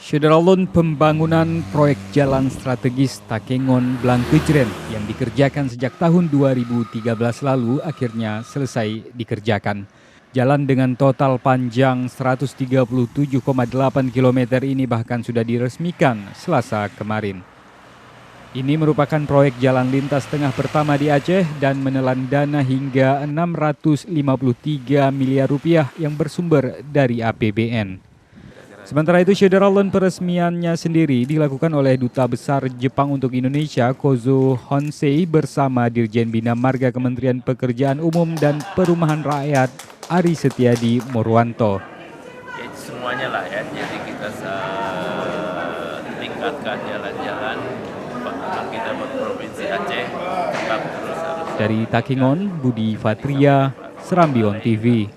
Syederalun pembangunan proyek jalan strategis Takengon Blangkejren yang dikerjakan sejak tahun 2013 lalu akhirnya selesai dikerjakan. Jalan dengan total panjang 137,8 km ini bahkan sudah diresmikan Selasa kemarin. Ini merupakan proyek jalan lintas tengah pertama di Aceh dan menelan dana hingga 653 miliar rupiah yang bersumber dari APBN. Sementara itu, Syederalun peresmiannya sendiri dilakukan oleh Duta Besar Jepang untuk Indonesia, Kozo Honsei, bersama Dirjen Bina Marga Kementerian Pekerjaan Umum dan Perumahan Rakyat, Ari Setiadi Murwanto. Ya, semuanya lah ya, jadi kita tingkatkan jalan-jalan pengalaman kita buat Provinsi Aceh tetap terus harus. Dari Takengon, Budi Fatria, Serambi On TV.